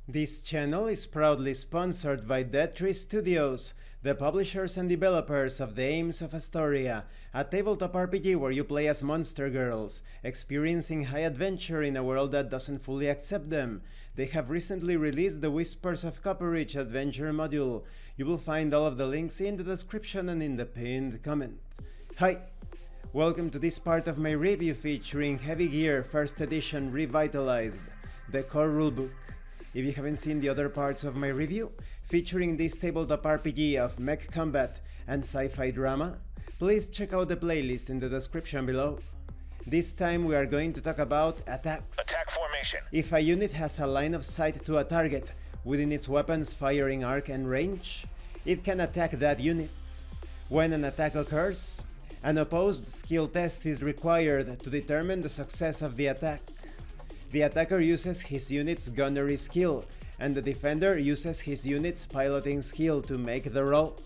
This channel is proudly sponsored by Dead Tree Studios, the publishers and developers of Dames of Asstoria, a tabletop RPG where you play as monster girls, experiencing high adventure in a world that doesn't fully accept them. They have recently released the Whispers of Copperridge adventure module. You will find all of the links in the description and in the pinned comment. Hi! Welcome to this part of my review featuring Heavy Gear 1st Edition Revitalized, the core rulebook. If you haven't seen the other parts of my review, featuring this tabletop RPG of mech combat and sci-fi drama, please check out the playlist in the description below. This time we are going to talk about attacks. Attack formation. If a unit has a line of sight to a target within its weapon's firing arc and range, it can attack that unit. When an attack occurs, an opposed skill test is required to determine the success of the attack. The attacker uses his unit's gunnery skill, and the defender uses his unit's piloting skill to make the roll.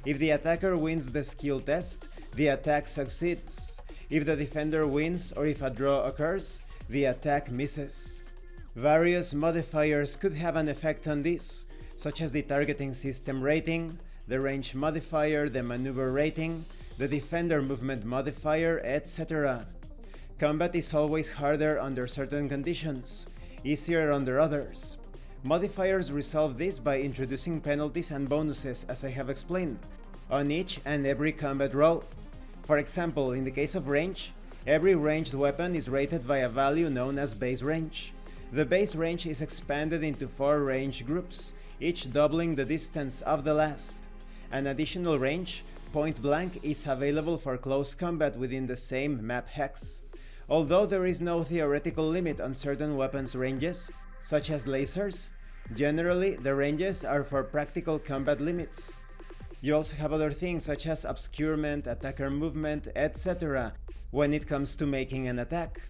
If the attacker wins the skill test, the attack succeeds. If the defender wins or if a draw occurs, the attack misses. Various modifiers could have an effect on this, such as the targeting system rating, the range modifier, the maneuver rating, the defender movement modifier, etc. Combat is always harder under certain conditions, easier under others. Modifiers resolve this by introducing penalties and bonuses, as I have explained, on each and every combat roll. For example, in the case of range, every ranged weapon is rated by a value known as base range. The base range is expanded into 4 range groups, each doubling the distance of the last. An additional range, point blank, is available for close combat within the same map hex. Although there is no theoretical limit on certain weapons' ranges, such as lasers, generally the ranges are for practical combat limits. You also have other things such as obscurement, attacker movement, etc. when it comes to making an attack.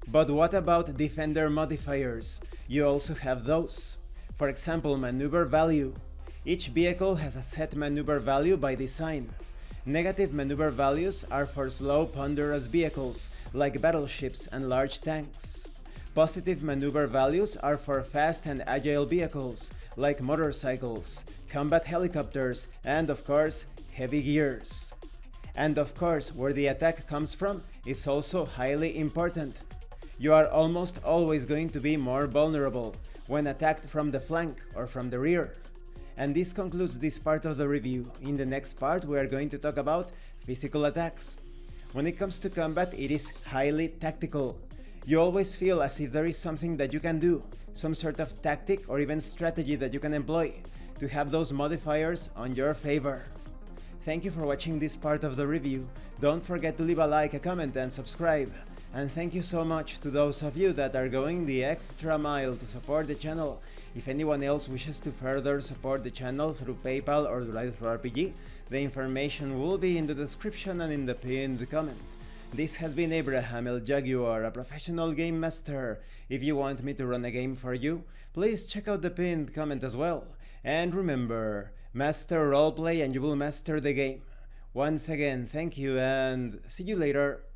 But what about defender modifiers? You also have those. For example, maneuver value. Each vehicle has a set maneuver value by design. Negative maneuver values are for slow, ponderous vehicles, like battleships and large tanks. Positive maneuver values are for fast and agile vehicles, like motorcycles, combat helicopters, and of course, heavy gears. And of course, where the attack comes from is also highly important. You are almost always going to be more vulnerable when attacked from the flank or from the rear. And this concludes this part of the review. In the next part we are going to talk about physical attacks. When it comes to combat, it is highly tactical. You always feel as if there is something that you can do, some sort of tactic or even strategy that you can employ to have those modifiers on your favor. Thank you for watching this part of the review. Don't forget to leave a like, a comment and subscribe. And thank you so much to those of you that are going the extra mile to support the channel. If anyone else wishes to further support the channel through PayPal or Drive through RPG, the information will be in the description and in the pinned comment. This has been Abraham El Jaguar, a professional game master. If you want me to run a game for you, please check out the pinned comment as well. And remember, master roleplay and you will master the game. Once again, thank you and see you later.